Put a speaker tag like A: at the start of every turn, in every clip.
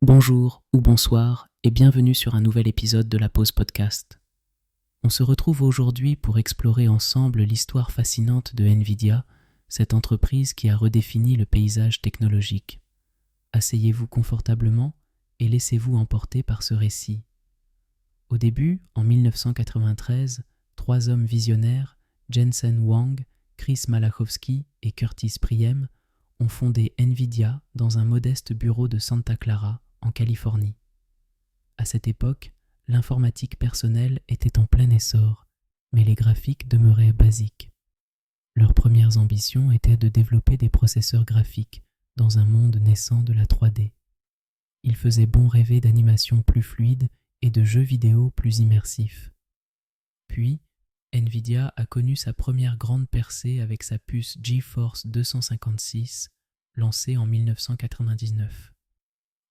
A: Bonjour ou bonsoir et bienvenue sur un nouvel épisode de la Pause Podcast. On se retrouve aujourd'hui pour explorer ensemble l'histoire fascinante de Nvidia, cette entreprise qui a redéfini le paysage technologique. Asseyez-vous confortablement et laissez-vous emporter par ce récit. Au début, en 1993, trois hommes visionnaires, Jensen Huang, Chris Malachowski et Curtis Priem, ont fondé Nvidia dans un modeste bureau de Santa Clara, en Californie. À cette époque, l'informatique personnelle était en plein essor, mais les graphiques demeuraient basiques. Leurs premières ambitions étaient de développer des processeurs graphiques dans un monde naissant de la 3D. Ils faisaient bon rêver d'animations plus fluides et de jeux vidéo plus immersifs. Puis, Nvidia a connu sa première grande percée avec sa puce GeForce 256, lancée en 1999.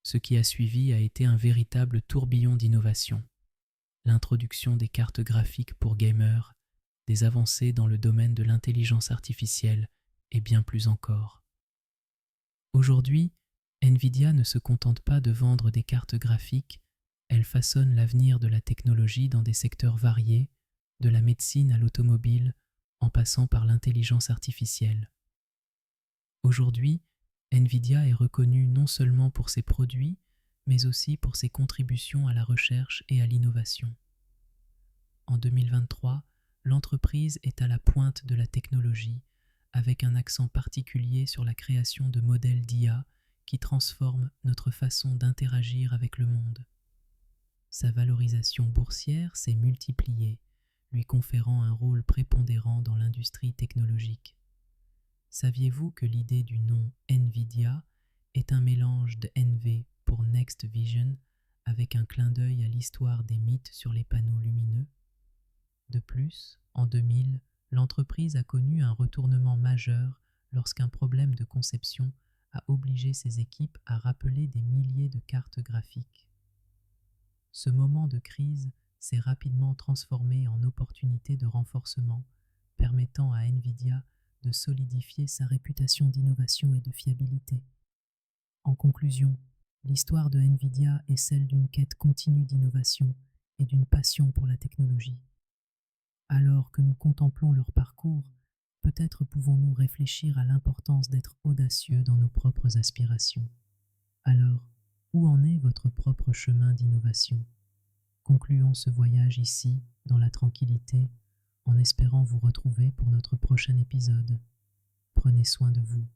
A: Ce qui a suivi a été un véritable tourbillon d'innovation. L'introduction des cartes graphiques pour gamers, des avancées dans le domaine de l'intelligence artificielle et bien plus encore. Aujourd'hui, Nvidia ne se contente pas de vendre des cartes graphiques, elle façonne l'avenir de la technologie dans des secteurs variés, de la médecine à l'automobile, en passant par l'intelligence artificielle. Aujourd'hui, Nvidia est reconnue non seulement pour ses produits, mais aussi pour ses contributions à la recherche et à l'innovation. En 2023, l'entreprise est à la pointe de la technologie, avec un accent particulier sur la création de modèles d'IA qui transforment notre façon d'interagir avec le monde. Sa valorisation boursière s'est multipliée, lui conférant un rôle prépondérant dans l'industrie technologique. Saviez-vous que l'idée du nom Nvidia est un mélange de NV pour Next Vision avec un clin d'œil à l'histoire des mythes sur les panneaux lumineux? De plus, en 2000, l'entreprise a connu un retournement majeur lorsqu'un problème de conception a obligé ses équipes à rappeler des milliers de cartes graphiques. Ce moment de crise s'est rapidement transformé en opportunité de renforcement, permettant à Nvidia de solidifier sa réputation d'innovation et de fiabilité. En conclusion, l'histoire de Nvidia est celle d'une quête continue d'innovation et d'une passion pour la technologie. Alors que nous contemplons leur parcours, peut-être pouvons-nous réfléchir à l'importance d'être audacieux dans nos propres aspirations. Alors, où en est votre propre chemin d'innovation? Concluons ce voyage ici, dans la tranquillité, en espérant vous retrouver pour notre prochain épisode. Prenez soin de vous.